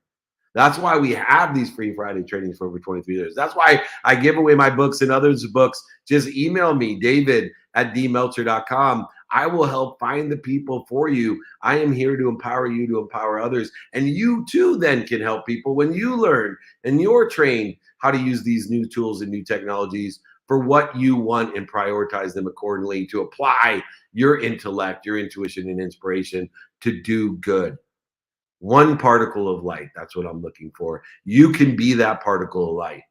That's why we have these free Friday trainings for over 23 years. That's why I give away my books and others' books. Just email me, david@dmeltzer.com. I will help find the people for you. I am here to empower you to empower others. And you too then can help people when you learn and you're trained how to use these new tools and new technologies for what you want and prioritize them accordingly to apply your intellect, your intuition, and inspiration to do good. One particle of light, that's what I'm looking for. You can be that particle of light.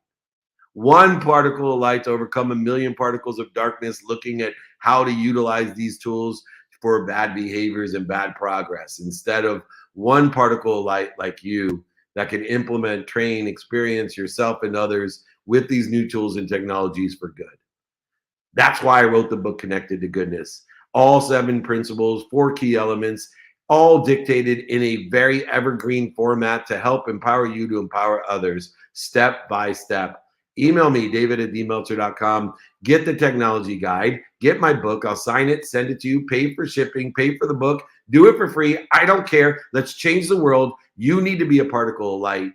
One particle of light to overcome a million particles of darkness, looking at how to utilize these tools for bad behaviors and bad progress, instead of one particle of light like you that can implement, train, experience yourself and others with these new tools and technologies for good. That's why I wrote the book, Connected to Goodness. All 7 principles, 4 key elements, all dictated in a very evergreen format to help empower you to empower others step by step. Email me, david@dmeltzer.com. Get the technology guide. Get my book. I'll sign it, send it to you, pay for shipping, pay for the book. Do it for free. I don't care. Let's change the world. You need to be a particle of light.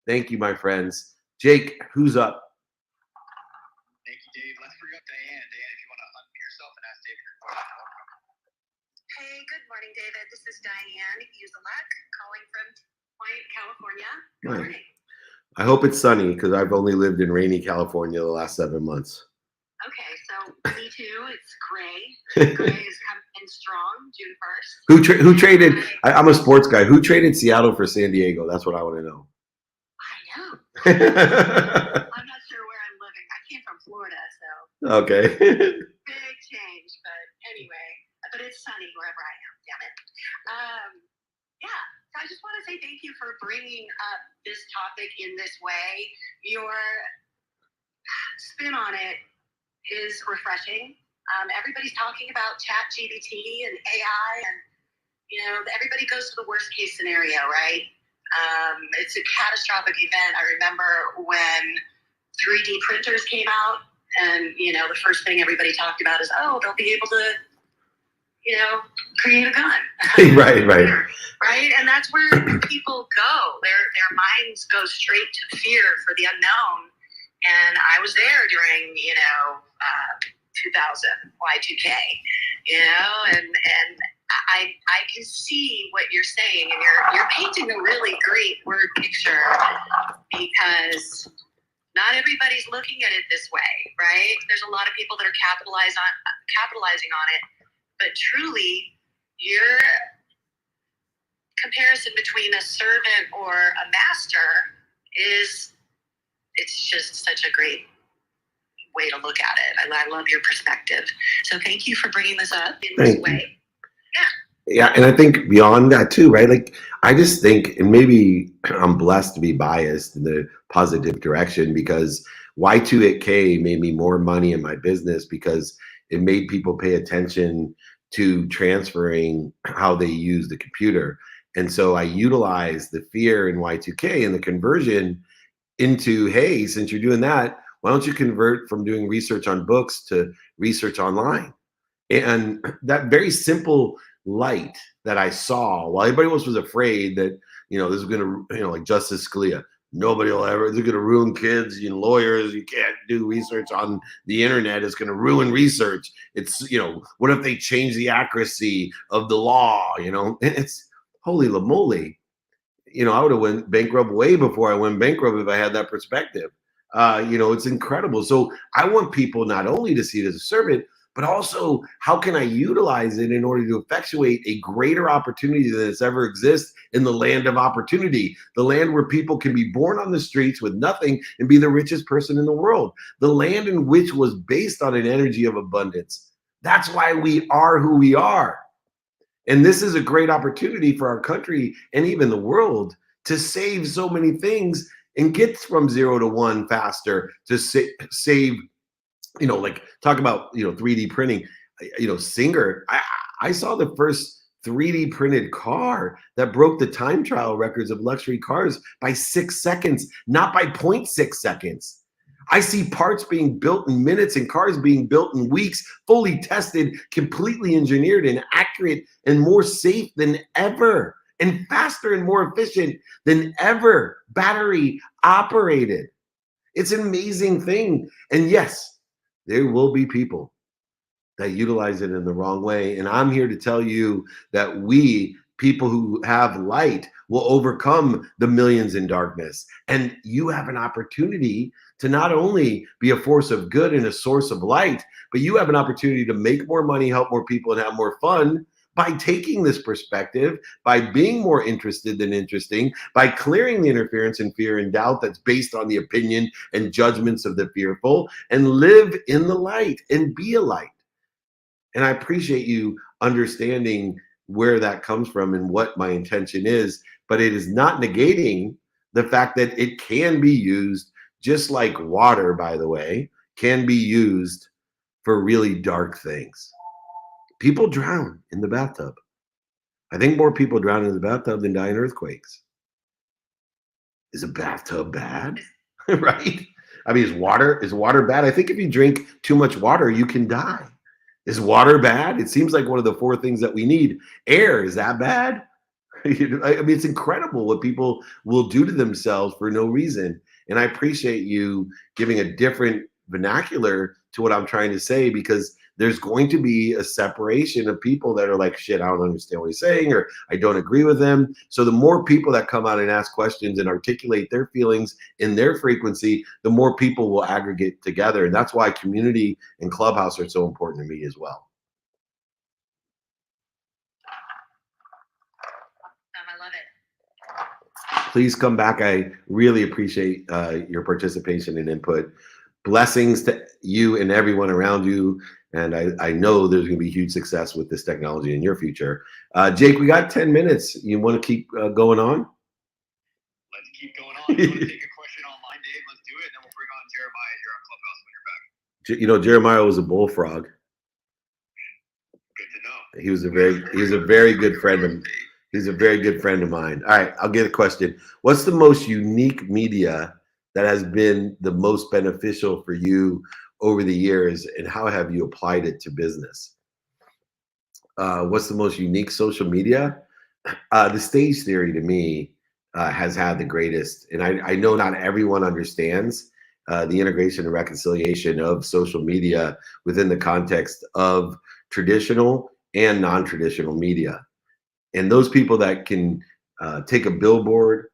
Thank you, my friends. Jake, who's up? Thank you, Dave. Let's bring up Diane. Diane, if you want to unmute yourself and ask David your question. Hey, good morning, David. This is Diane Uzelak calling from Point, California. Good morning. I hope it's sunny because I've only lived in rainy California the last 7 months. Okay, so me too. It's gray. Gray is coming in strong, June 1st. Who traded? I'm a sports guy. Who traded Seattle for San Diego? That's what I want to know. I know. I'm not sure where I'm living. I came from Florida, so. Okay. Big change, but anyway. But it's sunny wherever I am. Damn it. Yeah. I just want to say thank you for bringing up this topic in this way. Your spin on it is refreshing. Everybody's talking about ChatGPT and AI, and everybody goes to the worst case scenario, right? It's a catastrophic event. I remember when 3D printers came out, and the first thing everybody talked about is, oh, they'll be able to create a gun. Right. Right? And that's where people go. Their minds go straight to fear for the unknown. And I was there during, 2000, Y2K, and I can see what you're saying, and you're painting a really great word picture, because not everybody's looking at it this way, right? There's a lot of people that are capitalizing on it. But truly, your comparison between a servant or a master it's just such a great way to look at it. I love your perspective. So thank you for bringing this up in this way. Yeah, and I think beyond that too, right? Like, I just think, and maybe I'm blessed to be biased in the positive direction, because Y2K made me more money in my business because it made people pay attention to transferring how they use the computer. And so I utilized the fear in Y2K and the conversion into, hey, since you're doing that, why don't you convert from doing research on books to research online? And that very simple light that I saw, while everybody else was afraid that, this is going to, like Justice Scalia, nobody will ever, they're going to ruin kids, lawyers, you can't do research on the internet, it's going to ruin research. It's, what if they change the accuracy of the law, it's holy moly. I would have went bankrupt way before I went bankrupt if I had that perspective. It's incredible. So I want people not only to see it as a servant, but also how can I utilize it in order to effectuate a greater opportunity than has ever exists in the land of opportunity, the land where people can be born on the streets with nothing and be the richest person in the world, the land in which was based on an energy of abundance. That's why we are who we are. And this is a great opportunity for our country and even the world to save so many things and gets from 0 to 1 faster to save, like talk about, 3D printing, Singer. I saw the first 3D printed car that broke the time trial records of luxury cars by 6 seconds, not by 0.6 seconds. I see parts being built in minutes and cars being built in weeks, fully tested, completely engineered and accurate and more safe than ever, and faster and more efficient than ever, battery operated. It's an amazing thing. And yes, there will be people that utilize it in the wrong way. And I'm here to tell you that we, people who have light, will overcome the millions in darkness. And you have an opportunity to not only be a force of good and a source of light, but you have an opportunity to make more money, help more people, and have more fun by taking this perspective, by being more interested than interesting, by clearing the interference and fear and doubt that's based on the opinion and judgments of the fearful, and live in the light and be a light. And I appreciate you understanding where that comes from and what my intention is, but it is not negating the fact that it can be used, just like water, by the way, can be used for really dark things. People drown in the bathtub. I think more people drown in the bathtub than die in earthquakes. Is a bathtub bad? Right? I mean, is water bad? I think if you drink too much water, you can die. Is water bad? It seems like one of the 4 things that we need. Air, is that bad? I mean, it's incredible what people will do to themselves for no reason. And I appreciate you giving a different vernacular to what I'm trying to say, because there's going to be a separation of people that are like, shit, I don't understand what he's saying, or I don't agree with him. So the more people that come out and ask questions and articulate their feelings in their frequency, the more people will aggregate together. And that's why community and Clubhouse are so important to me as well. I love it. Please come back. I really appreciate your participation and input. Blessings to you and everyone around you. And I know there's going to be huge success with this technology in your future. Jake, we got 10 minutes. You want to keep going on? Let's keep going on. You want to take a question online, Dave? Let's do it, and then we'll bring on Jeremiah here on Clubhouse when you're back. Jeremiah was a bullfrog. Good to know. He was a very good friend of He's a very good friend of mine. All right, I'll get a question. What's the most unique media that has been the most beneficial for you over the years, and how have you applied it to business? What's the most unique social media? The stage theory to me has had the greatest, and I know not everyone understands the integration and reconciliation of social media within the context of traditional and non-traditional media. And those people that can take a billboard,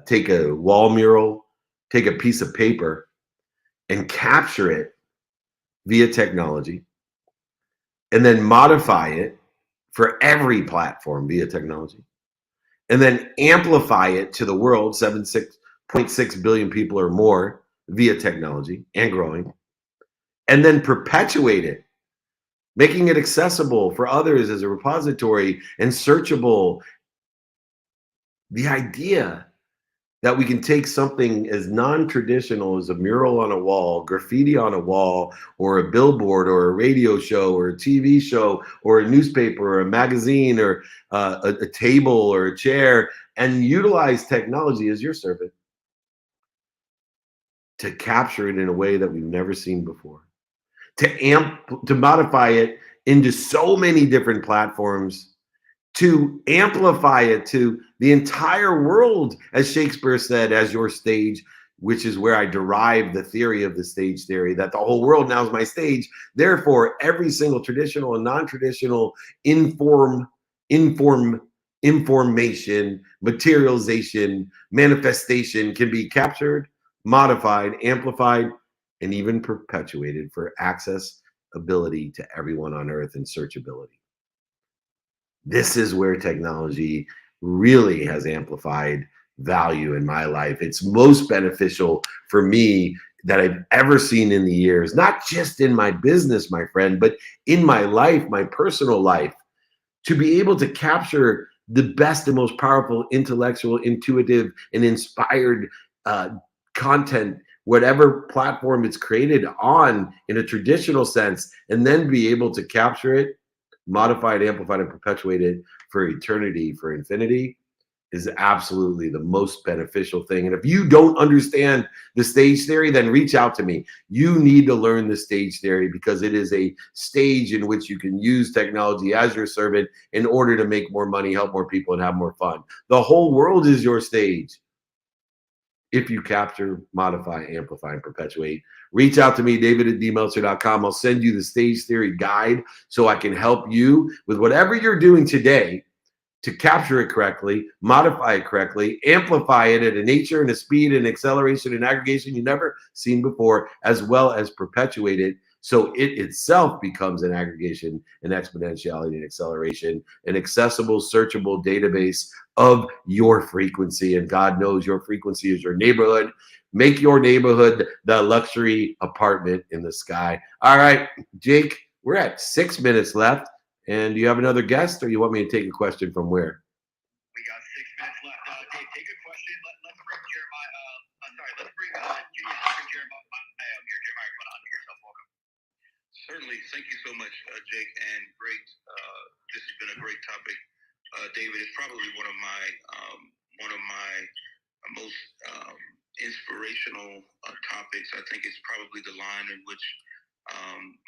take a wall mural, take a piece of paper and capture it via technology, and then modify it for every platform via technology, and then amplify it to the world, 7.6 billion people or more via technology and growing, and then perpetuate it, making it accessible for others as a repository and searchable. The idea that we can take something as non-traditional as a mural on a wall, graffiti on a wall, or a billboard, or a radio show, or a TV show, or a newspaper, or a magazine, or a table, or a chair, and utilize technology as your servant to capture it in a way that we've never seen before, to modify it into so many different platforms, to amplify it to the entire world, as Shakespeare said, as your stage, which is where I derived the theory of the stage theory, that the whole world now is my stage. Therefore, every single traditional and non-traditional information, materialization, manifestation can be captured, modified, amplified, and even perpetuated for accessibility to everyone on earth and searchability. This is where technology really has amplified value in my life. It's most beneficial for me that I've ever seen in the years, not just in my business, my friend, but in my life, my personal life, to be able to capture the best and most powerful, intellectual, intuitive, and inspired content, whatever platform it's created on in a traditional sense, and then be able to capture it, modify it, amplify it, and perpetuate it for eternity, for infinity, is absolutely the most beneficial thing. And if you don't understand the stage theory, then reach out to me. You need to learn the stage theory, because it is a stage in which you can use technology as your servant in order to make more money, help more people, and have more fun. The whole world is your stage if you capture, modify, amplify, and perpetuate. Reach out to me, david@dmeltzer.com. I'll send you the stage theory guide so I can help you with whatever you're doing today to capture it correctly, modify it correctly, amplify it at a nature and a speed and acceleration and aggregation you've never seen before, as well as perpetuate it so it itself becomes an aggregation, an exponentiality, and acceleration, an accessible, searchable database of your frequency. And God knows your frequency is your neighborhood. Make your neighborhood the luxury apartment in the sky. All right, Jake, we're at 6 minutes left. And do you have another guest, or you want me to take a question from where? We got 6 minutes left. Dave, take a question. Let's bring Jeremiah. Let's bring Jeremiah up here. Jeremiah, come on yourself. Welcome. Certainly. Thank you so much, Jake, and great. This has been a great topic. David, it's probably one of my most inspirational topics. I think it's probably the line in which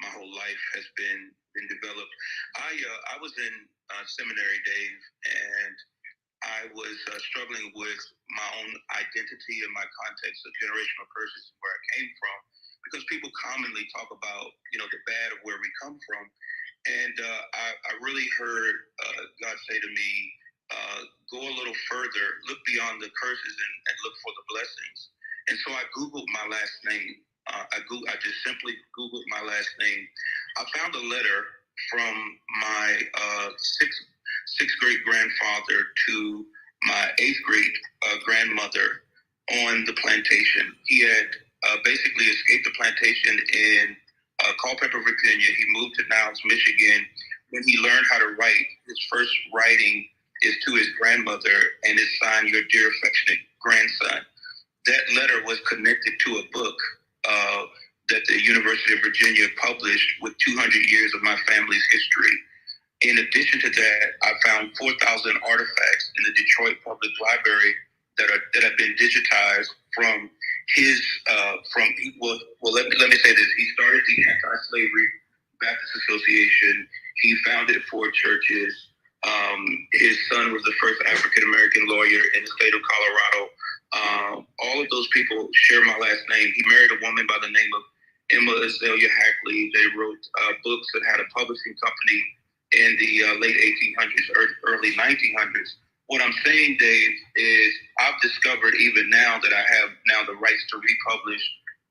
my whole life has been developed. I was in seminary, Dave, and I was struggling with my own identity and my context of generational curses, where I came from, because people commonly talk about, the bad of where we come from. And I really heard God say to me, go a little further, look beyond the curses and look for the blessings. And so I Googled my last name. I just simply Googled my last name. I found a letter from my sixth grade grandfather to my 8th grade grandmother on the plantation. He had basically escaped the plantation in Culpeper, Virginia. He moved to Niles, Michigan. When he learned how to write, his first writing is to his grandmother, and it's signed, "Your dear affectionate grandson." That letter was connected to a book that the University of Virginia published with 200 years of my family's history. In addition to that, I found 4,000 artifacts in the Detroit Public Library that have been digitized from his let me say this. He started the Anti-Slavery Baptist Association. He founded 4 churches. His son was the first African-American lawyer in the state of Colorado. All of those people share my last name. He married a woman by the name of Emma Azalea Hackley. They wrote books and had a publishing company in the late 1800s, early 1900s. What I'm saying, Dave, is I've discovered even now that I have now the rights to republish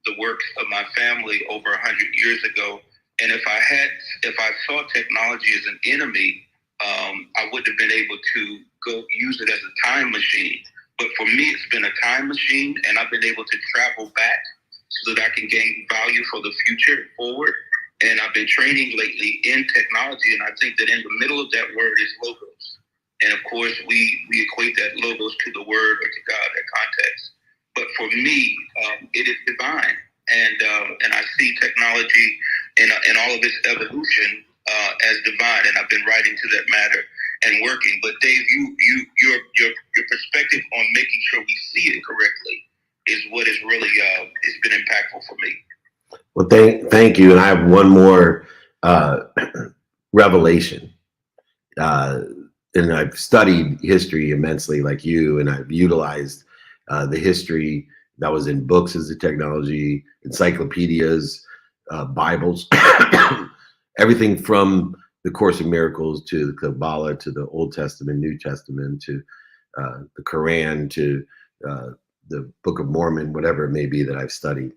the works of my family over 100 years ago. And if I saw technology as an enemy, I wouldn't have been able to go use it as a time machine. But for me, it's been a time machine, and I've been able to travel back so that I can gain value for the future forward. And I've been training lately in technology, and I think that in the middle of that word is logos. And of course, we equate that logos to the word or to God, that context. But for me, it is divine, and I see technology in all of its evolution as divine. And I've been writing to that matter and working. But Dave, your perspective on making sure we see it correctly is what is really has been impactful for me. Well, thank you. And I have one more revelation. And I've studied history immensely like you, and I've utilized the history that was in books as a technology, encyclopedias, Bibles, everything from the Course in Miracles to the Kabbalah to the Old Testament, New Testament, to the Quran, to the Book of Mormon, whatever it may be that I've studied.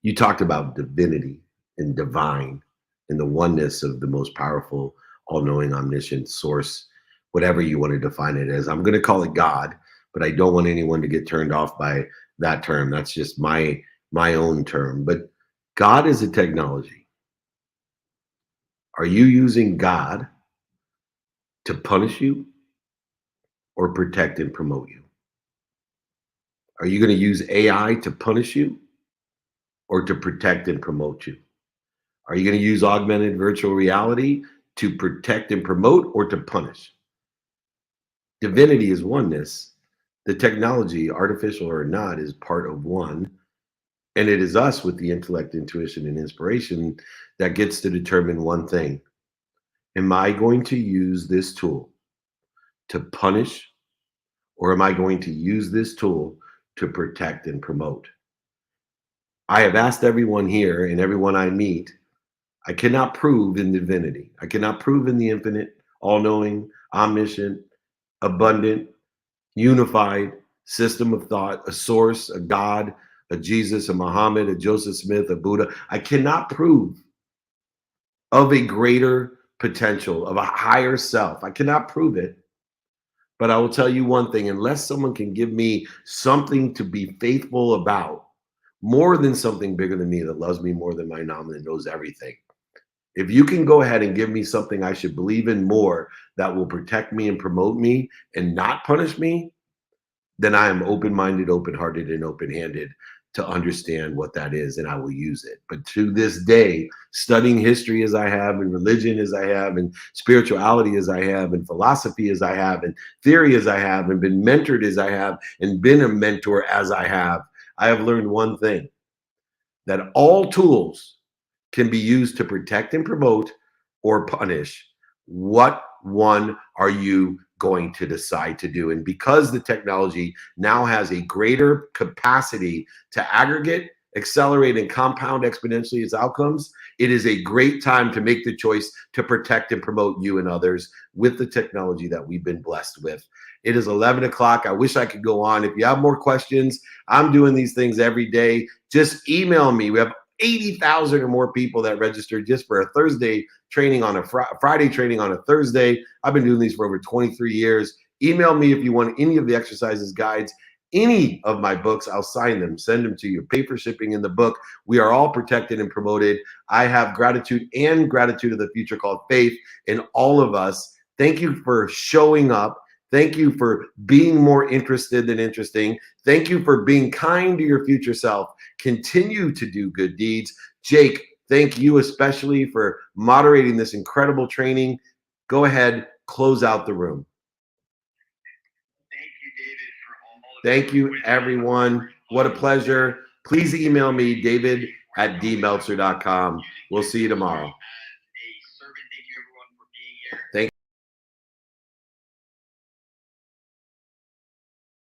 You talked about divinity and divine and the oneness of the most powerful, all-knowing, omniscient source, whatever you want to define it as. I'm going to call it God, but I don't want anyone to get turned off by that term. That's just my own term. But God is a technology. Are you using God to punish you or protect and promote you? Are you going to use AI to punish you or to protect and promote you? Are you going to use augmented virtual reality to protect and promote or to punish? Divinity is oneness. The technology, artificial or not, is part of one. And it is us with the intellect, intuition, and inspiration that gets to determine one thing. Am I going to use this tool to punish, or am I going to use this tool to protect and promote? I have asked everyone here and everyone I meet, I cannot prove in divinity. I cannot prove in the infinite, all-knowing, omniscient, abundant, unified system of thought, a source, a God, a Jesus, a Muhammad, a Joseph Smith, a Buddha. I cannot prove of a greater potential, of a higher self. I cannot prove it. But I will tell you one thing, unless someone can give me something to be faithful about, more than something bigger than me that loves me more than my mom that knows everything. If you can go ahead and give me something I should believe in more that will protect me and promote me and not punish me, then I am open-minded, open-hearted, and open-handed to understand what that is, and I will use it. But to this day, studying history as I have, and religion as I have, and spirituality as I have, and philosophy as I have, and theory as I have, and been mentored as I have, and been a mentor as I have learned one thing, that all tools can be used to protect and promote or punish. What one are you going to decide to do? And because the technology now has a greater capacity to aggregate, accelerate, and compound exponentially its outcomes, it is a great time to make the choice to protect and promote you and others with the technology that we've been blessed with. It is 11 o'clock. I wish I could go on. If you have more questions, I'm doing these things every day. Just email me. We have 80,000 or more people that registered just for a Thursday training on a Friday training on a Thursday. I've been doing these for over 23 years. Email me if you want any of the exercises, guides, any of my books. I'll sign them, send them to you. Pay for shipping in the book. We are all protected and promoted. I have gratitude and gratitude of the future called faith in all of us. Thank you for showing up. Thank you for being more interested than interesting. Thank you for being kind to your future self. Continue to do good deeds. Jake, thank you especially for moderating this incredible training. Go ahead, close out the room. Thank you, David, for all of Thank you, everyone. What a pleasure. Please email me, david@dmeltzer.com. We'll see you tomorrow.